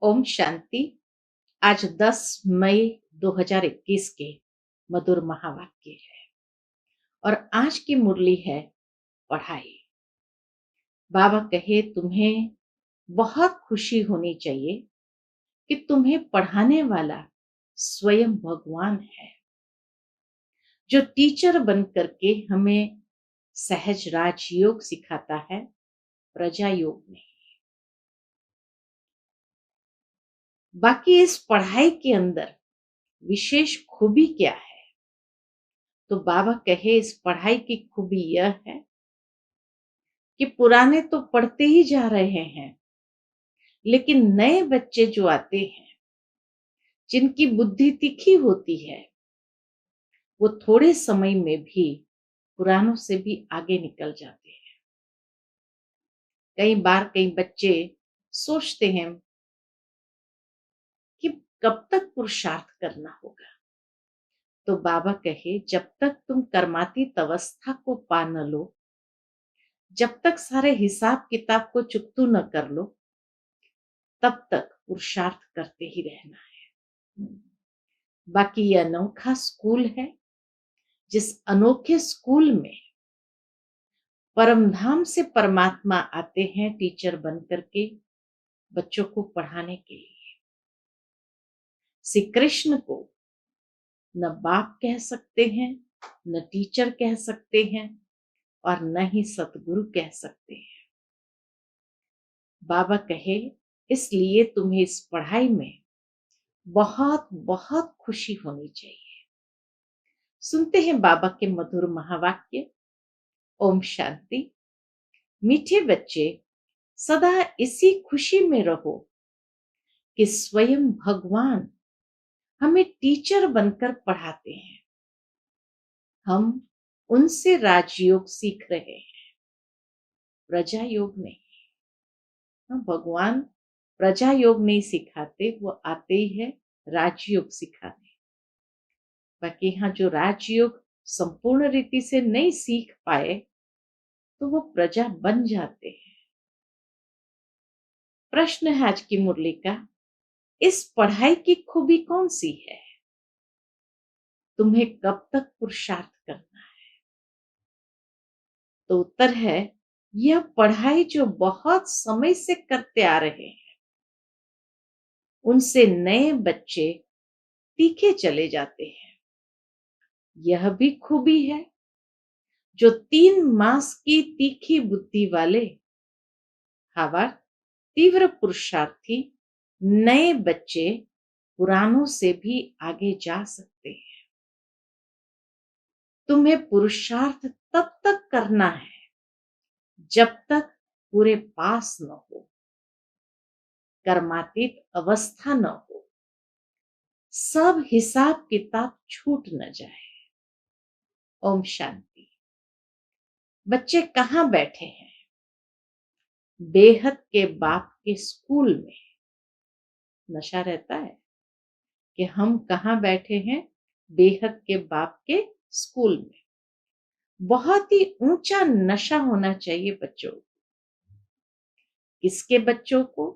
ओम शांति। आज 10 मई 2021 के मधुर महावाक्य है और आज की मुरली है पढ़ाई। बाबा कहे तुम्हें बहुत खुशी होनी चाहिए कि तुम्हें पढ़ाने वाला स्वयं भगवान है, जो टीचर बन करके हमें सहज राजयोग सिखाता है, प्रजा योग नहीं। बाकी इस पढ़ाई के अंदर विशेष खूबी क्या है? तो बाबा कहे इस पढ़ाई की खूबी यह है कि पुराने तो पढ़ते ही जा रहे हैं, लेकिन नए बच्चे जो आते हैं, जिनकी बुद्धि तीखी होती है, वो थोड़े समय में भी पुरानों से भी आगे निकल जाते हैं। कई बार कई बच्चे सोचते हैं कि कब तक पुरुषार्थ करना होगा। तो बाबा कहे जब तक तुम कर्मातीत अवस्था को पा न लो, जब तक सारे हिसाब किताब को चुकतू न कर लो, तब तक पुरुषार्थ करते ही रहना है। बाकी ये अनोखा स्कूल है, जिस अनोखे स्कूल में परमधाम से परमात्मा आते हैं टीचर बन करके बच्चों को पढ़ाने के लिए। श्री कृष्ण को न बाप कह सकते हैं, न टीचर कह सकते हैं और न ही सतगुरु कह सकते हैं। बाबा कहे इसलिए तुम्हें इस पढ़ाई में बहुत बहुत खुशी होनी चाहिए। सुनते हैं बाबा के मधुर महावाक्य। ओम शांति। मीठे बच्चे, सदा इसी खुशी में रहो कि स्वयं भगवान हमें टीचर बनकर पढ़ाते हैं। हम उनसे राजयोग सीख रहे हैं, प्रजा योग नहीं। भगवान प्रजा योग नहीं सिखाते, वो आते ही है राजयोग सिखाने। बाकी यहाँ जो राजयोग संपूर्ण रीति से नहीं सीख पाए, तो वो प्रजा बन जाते हैं। प्रश्न है आज की मुरली का, इस पढ़ाई की खूबी कौन सी है? तुम्हें कब तक पुरुषार्थ करना है? तो उत्तर है, यह पढ़ाई जो बहुत समय से करते आ रहे हैं, उनसे नए बच्चे तीखे चले जाते हैं। यह भी खूबी है, जो 3 मास की तीखी बुद्धि वाले हवा तीव्र पुरुषार्थी नए बच्चे पुरानों से भी आगे जा सकते हैं। तुम्हें पुरुषार्थ तब तक करना है जब तक पूरे पास न हो, कर्मातीत अवस्था न हो, सब हिसाब किताब छूट न जाए। ओम शांति। बच्चे कहाँ बैठे हैं? बेहद के बाप के स्कूल में। नशा रहता है कि हम कहाँ बैठे हैं? बेहद के बाप के स्कूल में। बहुत ही ऊंचा नशा होना चाहिए बच्चों। किसके बच्चों को?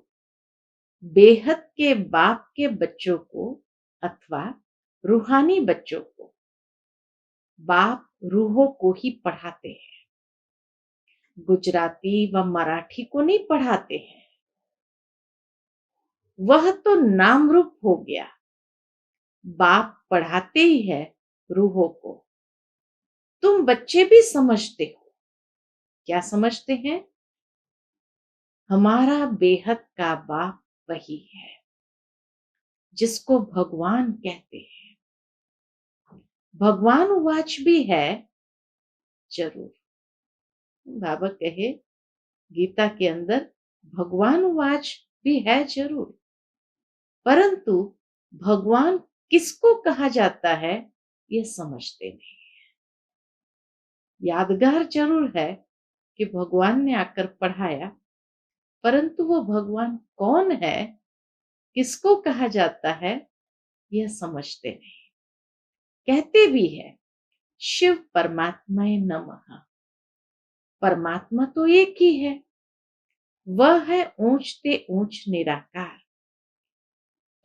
बेहद के बाप के बच्चों को अथवा रूहानी बच्चों को। बाप रूहों को ही पढ़ाते हैं, गुजराती व मराठी को नहीं पढ़ाते हैं। वह तो नाम रूप हो गया, बाप पढ़ाते ही है रूहों को। तुम बच्चे भी समझते हो। क्या समझते हैं? हमारा बेहद का बाप वही है जिसको भगवान कहते हैं। भगवान वाच भी है जरूर। बाबा कहे गीता के अंदर भगवान वाच भी है जरूर, परंतु भगवान किसको कहा जाता है ये समझते नहीं। यादगार जरूर है कि भगवान ने आकर पढ़ाया, परंतु वो भगवान कौन है, किसको कहा जाता है, यह समझते नहीं। कहते भी है शिव परमात्माए नमः। परमात्मा तो एक ही है, वह है ऊंचते ऊंच निराकार,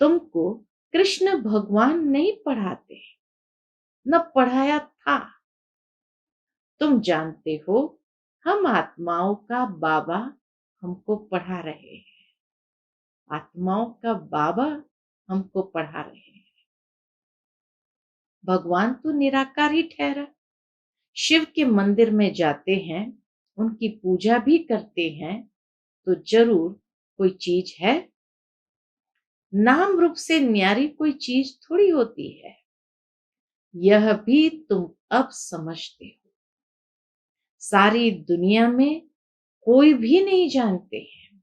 तुमको कृष्ण भगवान नहीं पढ़ाते, न पढ़ाया था। तुम जानते हो हम आत्माओं का बाबा हमको पढ़ा रहे हैं। आत्माओं का बाबा हमको पढ़ा रहे हैं। भगवान तो निराकार ही ठहरा। शिव के मंदिर में जाते हैं, उनकी पूजा भी करते हैं, तो जरूर कोई चीज है। नाम रूप से न्यारी कोई चीज थोड़ी होती है। यह भी तुम अब समझते हो। सारी दुनिया में कोई भी नहीं जानते हैं।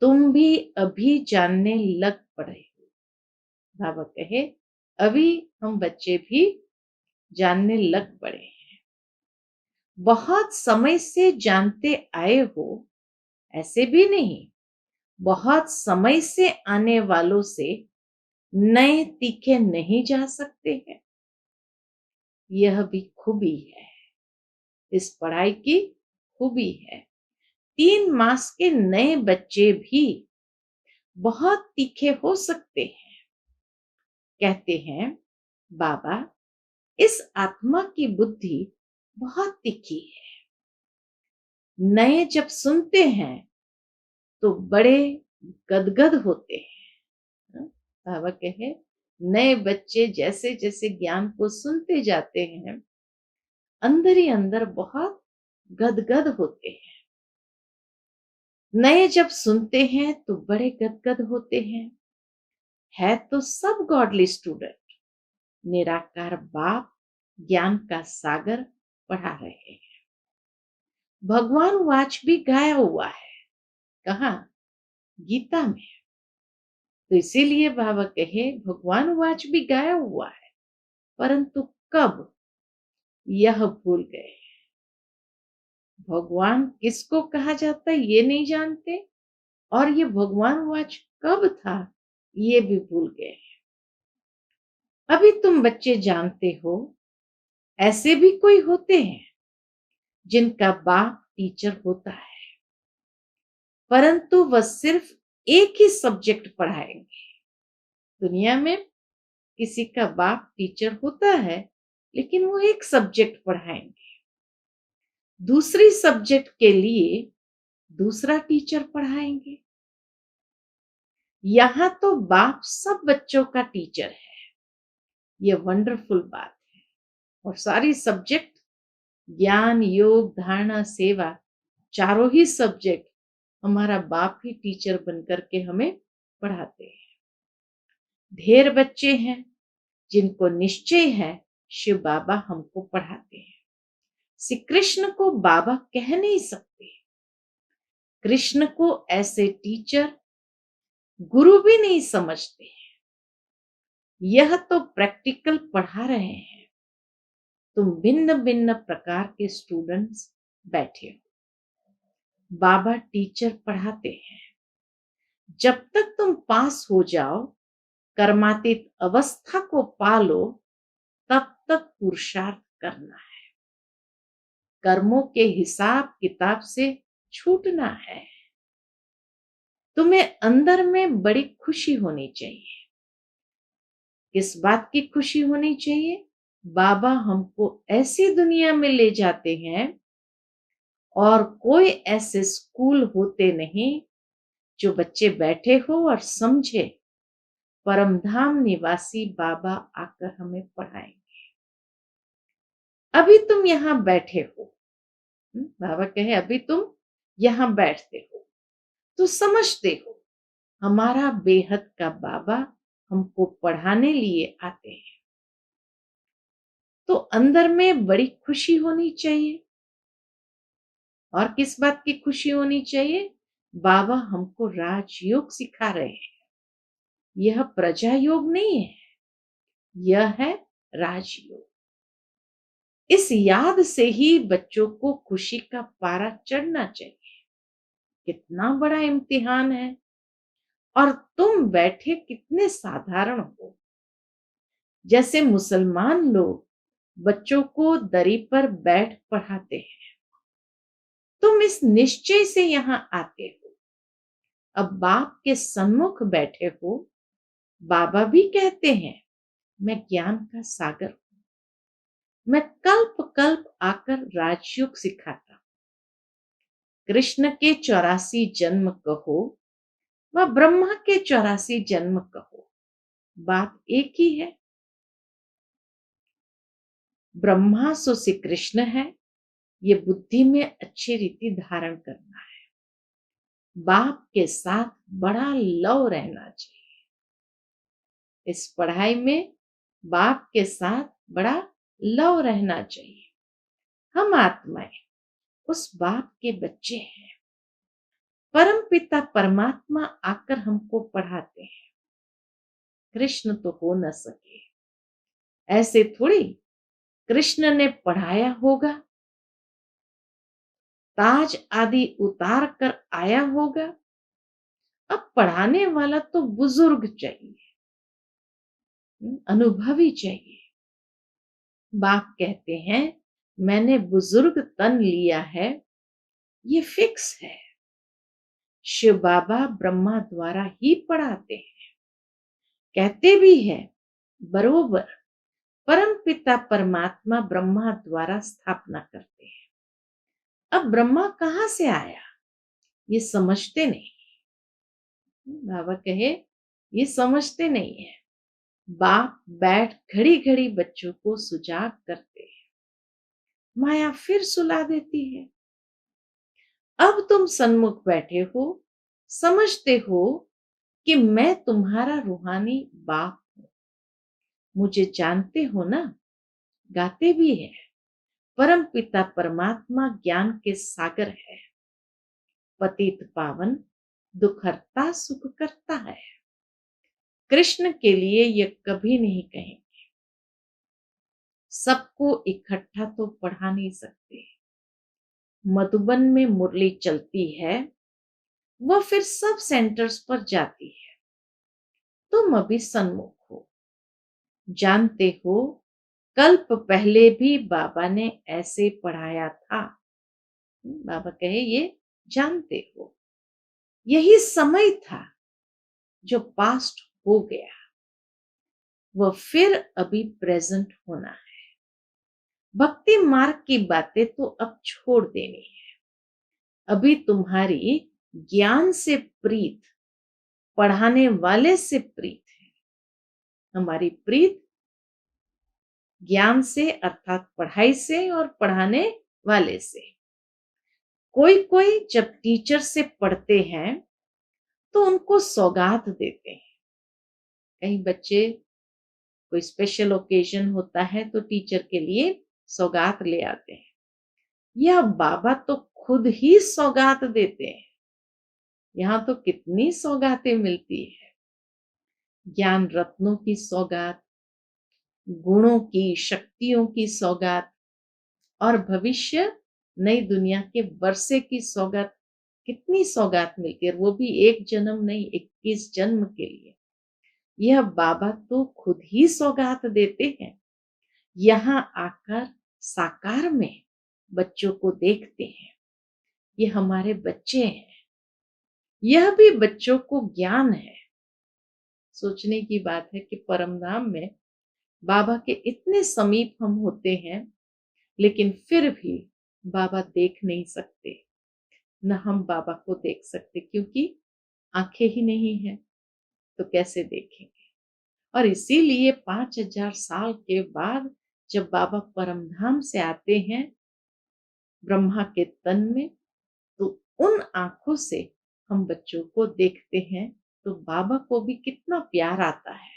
तुम भी अभी जानने लग पड़े हो। बाबा कहे अभी हम बच्चे भी जानने लग पड़े हैं। बहुत समय से जानते आए हो, ऐसे भी नहीं। बहुत समय से आने वालों से नए तीखे नहीं जा सकते हैं। यह भी खूबी है, इस पढ़ाई की खूबी है। 3 मास के नए बच्चे भी बहुत तीखे हो सकते हैं। कहते हैं बाबा इस आत्मा की बुद्धि बहुत तीखी है। नए जब सुनते हैं तो बड़े गदगद होते हैं। बाबा कहे नए बच्चे जैसे जैसे ज्ञान को सुनते जाते हैं, अंदर ही अंदर बहुत गदगद होते हैं। नए जब सुनते हैं तो बड़े गदगद होते हैं। है तो सब गॉडली स्टूडेंट। निराकार बाप ज्ञान का सागर पढ़ा रहे हैं। भगवान वाच भी गाया हुआ है। कहा? गीता में। तो इसीलिए बाबा कहे भगवान वाच भी गाया हुआ है, परंतु कब यह भूल गए। भगवान किसको कहा जाता है ये नहीं जानते, और ये भगवान वाच कब था ये भी भूल गए। अभी तुम बच्चे जानते हो ऐसे भी कोई होते हैं जिनका बाप टीचर होता है, परंतु वह सिर्फ एक ही सब्जेक्ट पढ़ाएंगे। दुनिया में किसी का बाप टीचर होता है, लेकिन वो एक सब्जेक्ट पढ़ाएंगे। दूसरी सब्जेक्ट के लिए दूसरा टीचर पढ़ाएंगे। यहां तो बाप सब बच्चों का टीचर है। ये वंडरफुल बात है। और सारी सब्जेक्ट ज्ञान, योग, धारणा, सेवा, चारों ही सब्जेक्ट हमारा बाप ही टीचर बनकर के हमें पढ़ाते हैं। ढेर बच्चे हैं जिनको निश्चय है शिव बाबा हमको पढ़ाते हैं। श्री कृष्ण को बाबा कह नहीं सकते। कृष्ण को ऐसे टीचर, गुरु भी नहीं समझते हैं। यह तो प्रैक्टिकल पढ़ा रहे हैं। तुम भिन्न भिन्न प्रकार के स्टूडेंट्स बैठे हो। बाबा टीचर पढ़ाते हैं। जब तक तुम पास हो जाओ, कर्मातीत अवस्था को पालो, तब तक पुरुषार्थ करना है। कर्मों के हिसाब किताब से छूटना है। तुम्हें अंदर में बड़ी खुशी होनी चाहिए। किस बात की खुशी होनी चाहिए? बाबा हमको ऐसी दुनिया में ले जाते हैं, और कोई ऐसे स्कूल होते नहीं जो बच्चे बैठे हो और समझे परमधाम निवासी बाबा आकर हमें पढ़ाएंगे। अभी तुम यहां बैठे हो। बाबा कहे अभी तुम यहां बैठते हो तो समझते हो हमारा बेहद का बाबा हमको पढ़ाने लिए आते हैं। तो अंदर में बड़ी खुशी होनी चाहिए। और किस बात की खुशी होनी चाहिए? बाबा हमको राजयोग सिखा रहे हैं। यह प्रजा योग नहीं है, यह है राजयोग। इस याद से ही बच्चों को खुशी का पारा चढ़ना चाहिए। कितना बड़ा इम्तिहान है, और तुम बैठे कितने साधारण हो। जैसे मुसलमान लोग बच्चों को दरी पर बैठ पढ़ाते हैं, तुम इस निश्चय से यहां आते हो। अब बाप के सम्मुख बैठे हो बाबा भी कहते हैं, मैं ज्ञान का सागर हूं, मैं कल्प कल्प आकर राजयोग सिखाता हूं। कृष्ण के 84 जन्म कहो व ब्रह्मा के 84 जन्म कहो, बात एक ही है। ब्रह्मा सो श्री कृष्ण है, ये बुद्धि में अच्छी रीति धारण करना है। बाप के साथ बड़ा लव रहना चाहिए। इस पढ़ाई में बाप के साथ बड़ा लव रहना चाहिए। हम आत्माएं उस बाप के बच्चे हैं। परम पिता परमात्मा आकर हमको पढ़ाते हैं। कृष्ण तो हो न सके, ऐसे थोड़ी कृष्ण ने पढ़ाया होगा, ताज आदि उतार कर आया होगा। अब पढ़ाने वाला तो बुजुर्ग चाहिए, अनुभवी चाहिए। बाप कहते हैं, मैंने बुजुर्ग तन लिया है, ये फिक्स है। शिव बाबा ब्रह्मा द्वारा ही पढ़ाते हैं। कहते भी है बरोबर, परम पिता परमात्मा ब्रह्मा द्वारा स्थापना करते हैं। अब ब्रह्मा कहां से आया, ये समझते नहीं। बाबा कहे, ये समझते नहीं है। बाप बैठ घड़ी घड़ी बच्चों को सुजाग करते हैं। माया फिर सुला देती है। अब तुम सन्मुख बैठे हो, समझते हो कि मैं तुम्हारा रूहानी बाप हूं। मुझे जानते हो ना, गाते भी है, परम पिता परमात्मा ज्ञान के सागर है। पतित पावन दुख हरता सुख करता है। कृष्ण के लिए ये कभी नहीं कहेंगे। सबको इकट्ठा तो पढ़ा नहीं सकते। मधुबन में मुरली चलती है, वह फिर सब सेंटर्स पर जाती है। तुम अभी सन्मुख हो, जानते हो कल्प पहले भी बाबा ने ऐसे पढ़ाया था। बाबा कहे, ये जानते हो, यही समय था जो पास्ट हो गया, वह फिर अभी प्रेजेंट होना है। भक्ति मार्ग की बातें तो अब छोड़ देनी है। अभी तुम्हारी ज्ञान से प्रीत पढ़ाने वाले से प्रीत है। हमारी प्रीत ज्ञान से अर्थात पढ़ाई से और पढ़ाने वाले से। कोई कोई जब टीचर से पढ़ते हैं तो उनको सौगात देते हैं। कई बच्चे कोई स्पेशल ओकेजन होता है तो टीचर के लिए सौगात ले आते हैं। यह बाबा तो खुद ही सौगात देते हैं। यहाँ तो कितनी सौगातें मिलती है। ज्ञान रत्नों की सौगात, गुणों की शक्तियों की सौगात, और भविष्य नई दुनिया के वर्षे की सौगात। कितनी सौगात मिलती है, वो भी एक जन्म नहीं, 21 जन्म के लिए। यह बाबा तो खुद ही सौगात देते हैं। यहाँ आकर साकार में बच्चों को देखते हैं। ये हमारे बच्चे हैं। यह भी बच्चों को ज्ञान है। सोचने की बात है कि परम धाम में बाबा के इतने समीप हम होते हैं, लेकिन फिर भी बाबा देख नहीं सकते, न हम बाबा को देख सकते, क्योंकि आंखें ही नहीं है तो कैसे देखेंगे। और इसीलिए 5000 साल के बाद जब बाबा परमधाम से आते हैं ब्रह्मा के तन में, तो उन आंखों से हम बच्चों को देखते हैं तो बाबा को भी कितना प्यार आता है।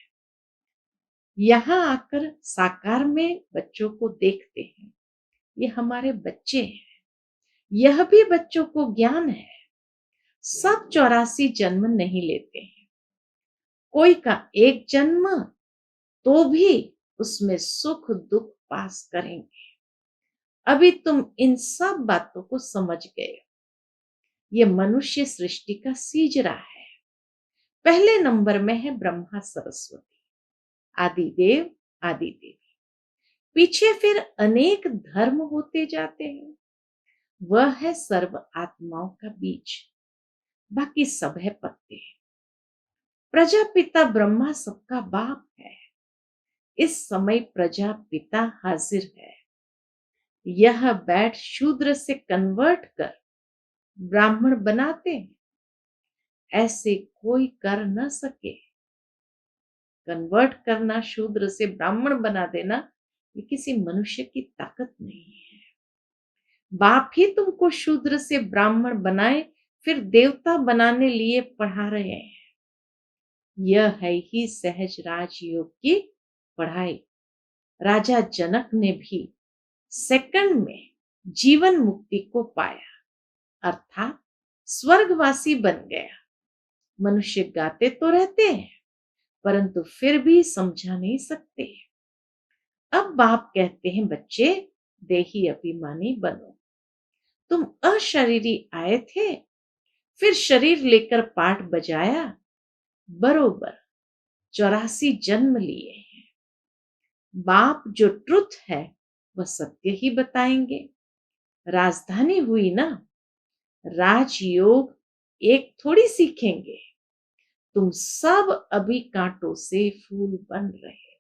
यहाँ आकर साकार में बच्चों को देखते हैं। ये हमारे बच्चे हैं। यह भी बच्चों को ज्ञान है। सब 84 जन्म नहीं लेते हैं। कोई का एक जन्म तो भी उसमें सुख दुख पास करेंगे। अभी तुम इन सब बातों को समझ गए। ये मनुष्य सृष्टि का सीजरा है। पहले नंबर में है ब्रह्मा सरस्वती, आदिदेव आदि देवी। पीछे फिर अनेक धर्म होते जाते हैं। वह है सर्व आत्माओं का बीज, बाकी सब है पत्ते। प्रजापिता ब्रह्मा सबका बाप है। इस समय प्रजापिता हाजिर है। यह बैठ शूद्र से कन्वर्ट कर ब्राह्मण बनाते हैं। ऐसे कोई कर न सके। कन्वर्ट करना, शूद्र से ब्राह्मण बना देना, ये किसी मनुष्य की ताकत नहीं है। बाप ही तुमको शूद्र से ब्राह्मण बनाए, फिर देवता बनाने लिए पढ़ा रहे हैं। यह है ही सहज राजयोग की पढ़ाई। राजा जनक ने भी सेकंड में जीवन मुक्ति को पाया, अर्थात स्वर्गवासी बन गया। मनुष्य गाते तो रहते हैं, परंतु फिर भी समझा नहीं सकते। अब बाप कहते हैं, बच्चे देही अभिमानी बनो। तुम अशरीरी आए थे, फिर शरीर लेकर पाठ बजाया, बरोबर 84 जन्म लिए हैं। बाप जो ट्रुथ है वह सत्य ही बताएंगे। राजधानी हुई ना, राजयोग एक थोड़ी सीखेंगे। तुम सब अभी कांटों से फूल बन रहे।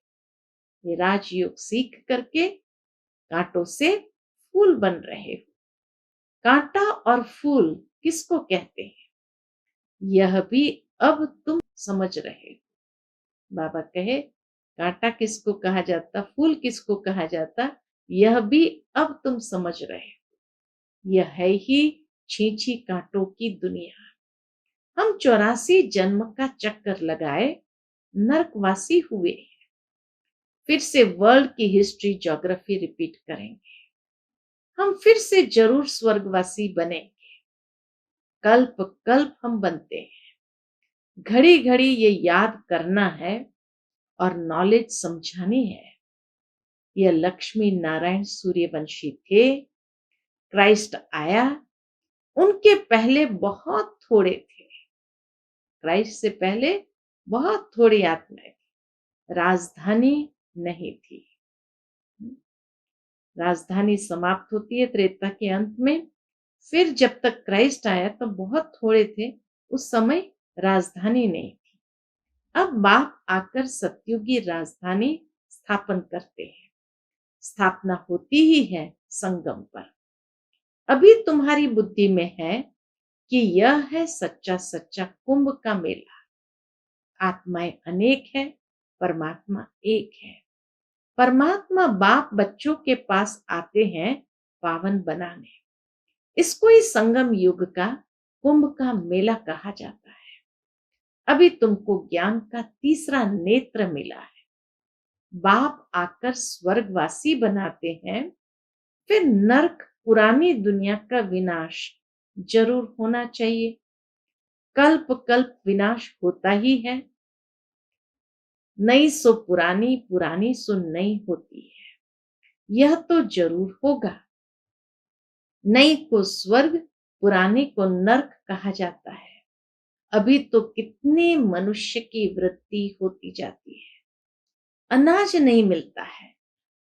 ये राजयोग सीख करके कांटों से फूल बन रहे हो। कांटा और फूल किसको कहते हैं, यह भी अब तुम समझ रहे हो। बाबा कहे, कांटा किसको कहा जाता, फूल किसको कहा जाता, यह भी अब तुम समझ रहे हो। यह है ही छींची कांटों की दुनिया। हम 84 जन्म का चक्कर लगाए नरकवासी हुए। फिर से वर्ल्ड की हिस्ट्री ज्योग्राफी रिपीट करेंगे। हम फिर से जरूर स्वर्गवासी बनेंगे। कल्प कल्प हम बनते हैं। घड़ी घड़ी ये याद करना है और नॉलेज समझानी है। यह लक्ष्मी नारायण सूर्यवंशी थे। क्राइस्ट आया, उनके पहले बहुत थोड़े थे। क्राइस्ट से पहले बहुत थोड़ी आत्माएं थी। राजधानी नहीं थी। राजधानी समाप्त होती है त्रेता के अंत में। फिर जब तक क्राइस्ट आया तो बहुत थोड़े थे, उस समय राजधानी नहीं थी। अब बाप आकर सतयुगी राजधानी स्थापन करते हैं। स्थापना होती ही है संगम पर। अभी तुम्हारी बुद्धि में है कि यह है सच्चा सच्चा कुंभ का मेला। आत्माएं अनेक है, परमात्मा एक है। परमात्मा बाप बच्चों के पास आते हैं पावन बनाने। इसको ही संगम युग का कुंभ का मेला कहा जाता है। अभी तुमको ज्ञान का तीसरा नेत्र मिला है। बाप आकर स्वर्गवासी बनाते हैं, फिर नरक पुरानी दुनिया का विनाश जरूर होना चाहिए। कल्प कल्प विनाश होता ही है। नई सो पुरानी, पुरानी सो नई होती है। यह तो जरूर होगा। नई को स्वर्ग, पुराने को नरक कहा जाता है। अभी तो कितने मनुष्य की वृत्ति होती जाती है। अनाज नहीं मिलता है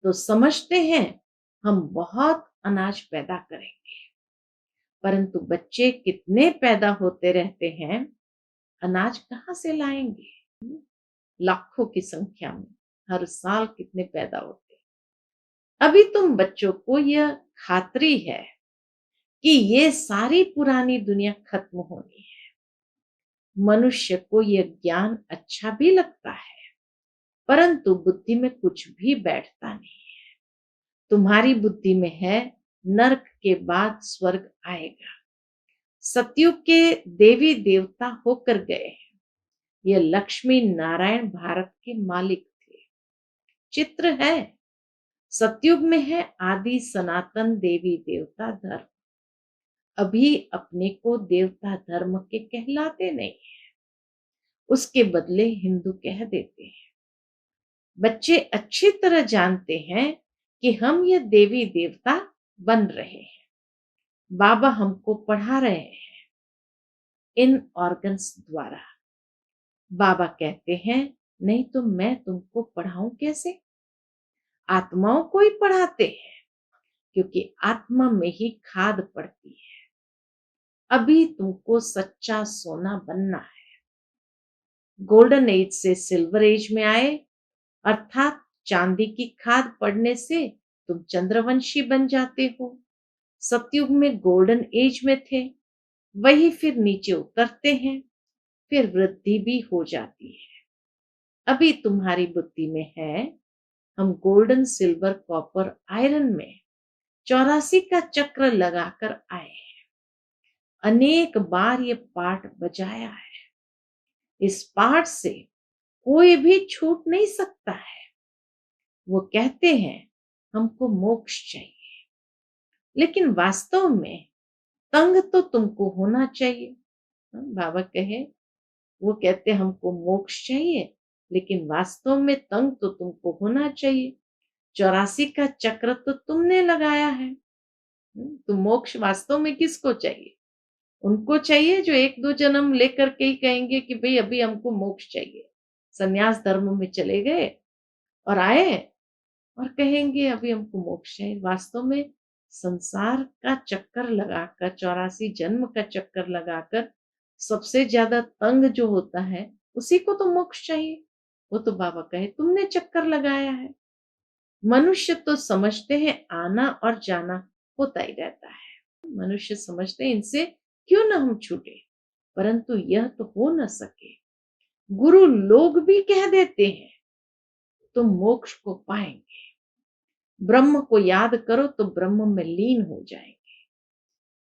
तो समझते हैं हम बहुत अनाज पैदा करेंगे, परंतु बच्चे कितने पैदा होते रहते हैं, अनाज कहाँ से लाएंगे। लाखों की संख्या में हर साल कितने पैदा होते हैं। अभी तुम बच्चों को यह खातरी है कि ये सारी पुरानी दुनिया खत्म होनी है। मनुष्य को यह ज्ञान अच्छा भी लगता है, परंतु बुद्धि में कुछ भी बैठता नहीं है। तुम्हारी बुद्धि में है नरक के बाद स्वर्ग आएगा। सतयुग के देवी देवता होकर गए हैं। यह लक्ष्मी नारायण भारत के मालिक थे। चित्र है, सतयुग में है आदि सनातन देवी देवता धर्म। अभी अपने को देवता धर्म के कहलाते नहीं है, उसके बदले हिंदू कह देते हैं। बच्चे अच्छी तरह जानते हैं कि हम ये देवी देवता बन रहे हैं। बाबा हमको पढ़ा रहे हैं इन ऑर्गन्स द्वारा। बाबा कहते हैं, नहीं तो मैं तुमको पढ़ाऊं कैसे। आत्माओं को ही पढ़ाते हैं, क्योंकि आत्मा में ही खाद पड़ती है। अभी तुमको सच्चा सोना बनना है। गोल्डन एज से सिल्वर एज में आए, अर्थात चांदी की खाद पड़ने से तुम चंद्रवंशी बन जाते हो। सतयुग में गोल्डन एज में थे, वही फिर नीचे उतरते हैं, फिर वृद्धि भी हो जाती है। अभी तुम्हारी बुद्धि में है, हम गोल्डन सिल्वर कॉपर आयरन में 84 का चक्र लगाकर आए हैं। अनेक बार ये पाठ बजाया है। इस पाठ से कोई भी छूट नहीं सकता है। वो कहते हैं हमको मोक्ष चाहिए, लेकिन वास्तव में तंग तो तुमको होना चाहिए। बाबा कहे, वो कहते हमको मोक्ष चाहिए, लेकिन वास्तव में तंग तो तुमको होना चाहिए। 84 का चक्र तो तुमने लगाया है। तो मोक्ष वास्तव में किसको चाहिए? उनको चाहिए जो एक दो जन्म लेकर के ही कहेंगे कि भाई अभी हमको मोक्ष चाहिए। संन्यास धर्म में चले गए और आए और कहेंगे अभी हमको मोक्ष चाहिए। वास्तव में संसार का चक्कर लगाकर, 84 जन्म का चक्कर लगाकर सबसे ज्यादा तंग जो होता है, उसी को तो मोक्ष चाहिए। वो तो बाबा कहे तुमने चक्कर लगाया है। मनुष्य तो समझते हैं आना और जाना होता ही रहता है। मनुष्य समझते हैं इनसे क्यों ना हम छूटे, परंतु यह तो हो न सके। गुरु लोग भी कह देते हैं तुम मोक्ष को पाएंगे। ब्रह्म को याद करो तो ब्रह्म में लीन हो जाएंगे।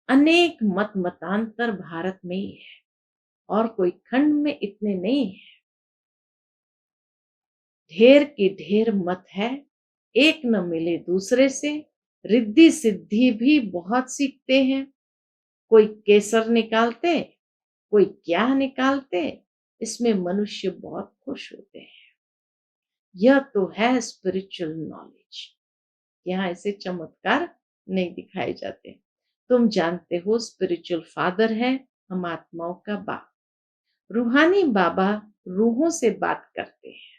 अनेक मत मतांतर भारत में ही है, और कोई खंड में इतने नहीं है। ढेर की ढेर मत है, एक न मिले दूसरे से। रिद्धि सिद्धि भी बहुत सीखते हैं। कोई केसर निकालते, कोई क्या निकालते, इसमें मनुष्य बहुत खुश होते हैं। यह तो है स्पिरिचुअल नॉलेज। यहाँ ऐसे चमत्कार नहीं दिखाए जाते। तुम जानते हो स्पिरिचुअल फादर है हम आत्माओं का बाप। रूहानी बाबा रूहों से बात करते हैं।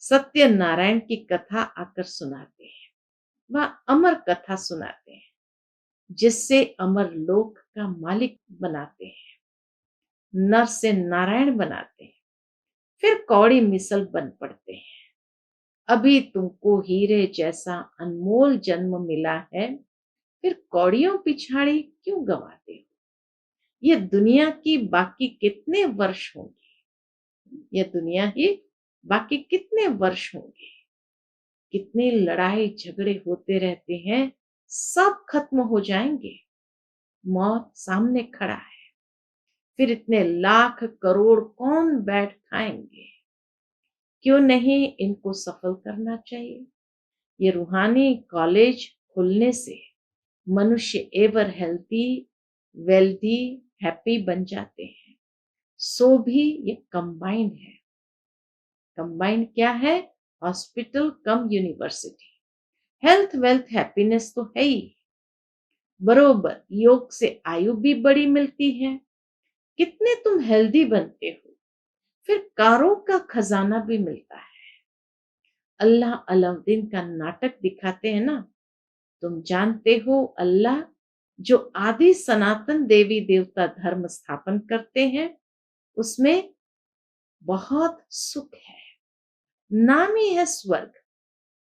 सत्य नारायण की कथा आकर सुनाते हैं। वह अमर कथा सुनाते हैं, जिससे अमर लोक का मालिक बनाते हैं। नर से नारायण बनाते हैं, फिर कौड़ी मिसल बन पड़ते हैं। अभी तुमको हीरे जैसा अनमोल जन्म मिला है, फिर कौड़ियों पिछाड़ी क्यों गवाते हो? ये दुनिया की बाकी कितने वर्ष होंगे? ये दुनिया ही बाकी कितने वर्ष होंगे? कितने लड़ाई झगड़े होते रहते हैं, सब खत्म हो जाएंगे। मौत सामने खड़ा है, फिर इतने लाख करोड़ कौन बैठ खाएंगे? क्यों नहीं इनको सफल करना चाहिए? ये रूहानी कॉलेज खुलने से मनुष्य एवर हेल्थी, वेल्दी, हैप्पी बन जाते हैं। सो भी ये कंबाइंड है। कंबाइंड क्या है? हॉस्पिटल कम यूनिवर्सिटी। हेल्थ वेल्थ हैप्पीनेस तो है ही। बरोबर योग से आयु भी बड़ी मिलती है। कितने तुम हेल्दी बनते हो, फिर कारों का खजाना भी मिलता है। अल्लाह अलाउद्दीन का नाटक दिखाते हैं ना। तुम जानते हो अल्लाह जो आदि सनातन देवी देवता धर्म स्थापन करते हैं, उसमें बहुत सुख है। नाम ही है स्वर्ग।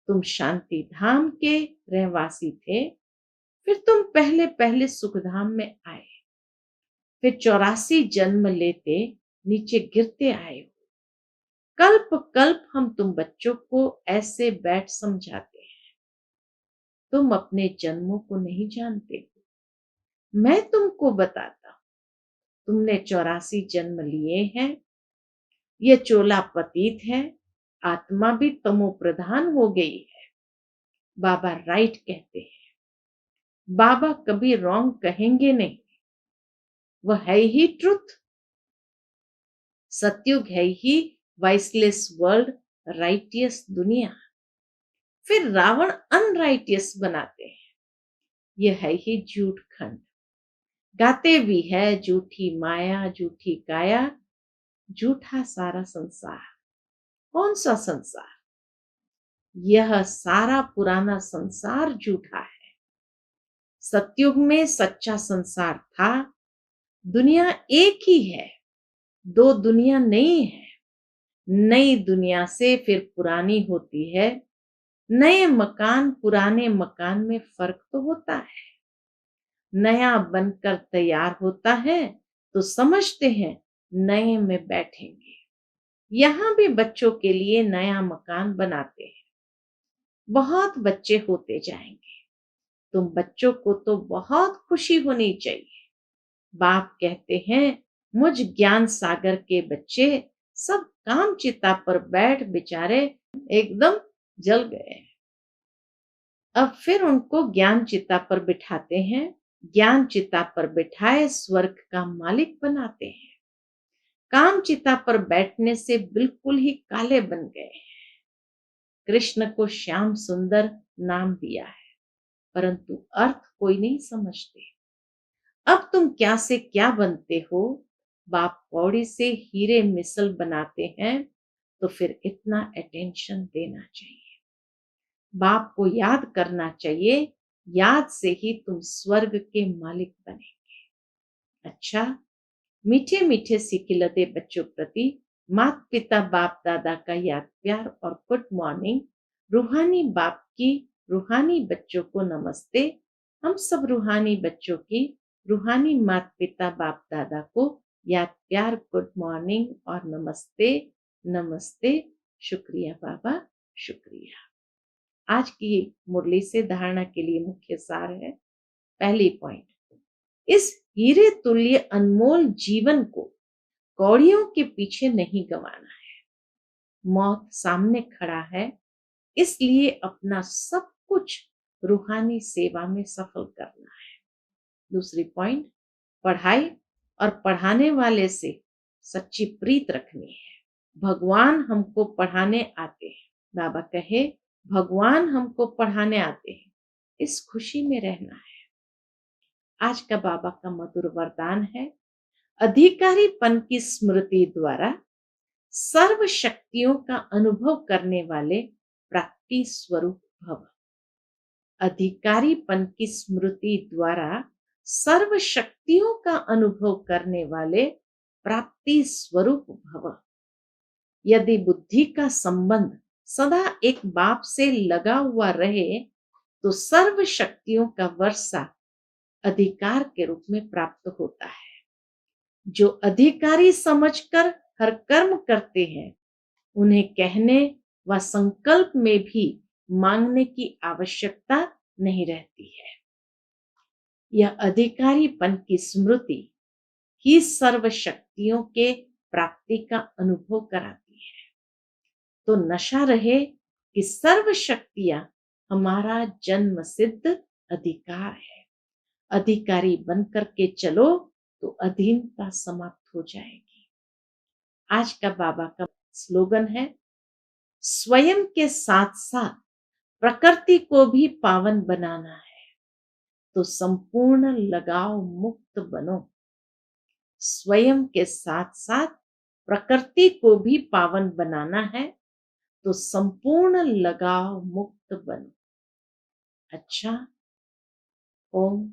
तुम शांति धाम के रहवासी थे, फिर तुम पहले पहले सुखधाम में आए, फिर 84 जन्म लेते नीचे गिरते आए हो। कल्प कल्प हम तुम बच्चों को ऐसे बैठ समझाते हैं। तुम अपने जन्मों को नहीं जानते हो। मैं तुमको बताता हूं। तुमने 84 जन्म लिए हैं। ये चोला पतित है, आत्मा भी तमो प्रधान हो गई है। बाबा राइट कहते हैं। बाबा कभी रॉन्ग कहेंगे नहीं। वह है ही ट्रुथ। सतयुग है ही वाइसलेस वर्ल्ड, राइटियस दुनिया। फिर रावण अनराइटियस बनाते हैं। यह है ही झूठ खंड। गाते भी है झूठी माया, झूठी काया, झूठा सारा संसार। कौन सा संसार? यह सारा पुराना संसार झूठा है। सतयुग में सच्चा संसार था। दुनिया एक ही है, दो दुनिया नहीं है। नई दुनिया से फिर पुरानी होती है। नए मकान पुराने मकान में फर्क तो होता है। नया बनकर तैयार होता है तो समझते हैं नए में बैठेंगे। यहाँ भी बच्चों के लिए नया मकान बनाते हैं। बहुत बच्चे होते जाएंगे। तुम बच्चों को तो बहुत खुशी होनी चाहिए। बाप कहते हैं मुझ ज्ञान सागर के बच्चे सब काम चिता पर बैठ बेचारे एकदम जल गए। अब फिर उनको ज्ञान चिता पर बिठाते हैं। ज्ञान चिता पर बिठाए स्वर्ग का मालिक बनाते हैं। काम चिता पर बैठने से बिल्कुल ही काले बन गए। कृष्ण को श्याम सुंदर नाम दिया है, परंतु अर्थ कोई नहीं समझते। अब तुम क्या से क्या बनते हो? बाप कौड़ी से हीरे मिसल बनाते हैं, तो फिर इतना अटेंशन देना चाहिए। बाप को याद करना चाहिए। याद से ही तुम स्वर्ग के मालिक बनेंगे। अच्छा, मीठे मीठे सिकिलते बच्चों प्रति माता पिता बाप दादा का याद प्यार और गुड मॉर्निंग। रूहानी बाप की रूहानी बच्चों को नमस्ते। हम सब रूहानी बच्चों की रूहानी माता पिता बाप दादा को याद प्यार गुड मॉर्निंग और नमस्ते। नमस्ते। शुक्रिया बाबा, शुक्रिया। आज की मुरली से धारणा के लिए मुख्य सार है। पहली पॉइंट, इस हीरे तुल्य अनमोल जीवन को कौड़ियों के पीछे नहीं गंवाना है। मौत सामने खड़ा है, इसलिए अपना सब कुछ रूहानी सेवा में सफल करना है। दूसरी पॉइंट, पढ़ाई और पढ़ाने वाले से सच्ची प्रीत रखनी है। भगवान हमको पढ़ाने आते हैं। बाबा कहे भगवान हमको पढ़ाने आते हैं, इस खुशी में रहना है। आज का बाबा का मधुर वरदान है, अधिकारीपन की स्मृति द्वारा सर्व शक्तियों का अनुभव करने वाले प्राप्ति स्वरूप भव। अधिकारीपन की स्मृति द्वारा सर्व शक्तियों का अनुभव करने वाले प्राप्ति स्वरूप भव। यदि बुद्धि का संबंध सदा एक बाप से लगा हुआ रहे तो सर्व शक्तियों का वर्षा अधिकार के रूप में प्राप्त होता है। जो अधिकारी समझकर हर कर्म करते हैं, उन्हें कहने व संकल्प में भी मांगने की आवश्यकता नहीं रहती है। यह अधिकारीपन की स्मृति ही सर्व शक्तियों के प्राप्ति का अनुभव कराती है। तो नशा रहे कि सर्व शक्तियां हमारा जन्म सिद्ध अधिकार है। अधिकारी बनकर के चलो तो अधीनता समाप्त हो जाएगी। आज का बाबा का स्लोगन है, स्वयं के साथ साथ प्रकृति को भी पावन बनाना है तो संपूर्ण लगाव मुक्त बनो। स्वयं के साथ साथ प्रकृति को भी पावन बनाना है तो संपूर्ण लगाव मुक्त बनो। अच्छा, ओम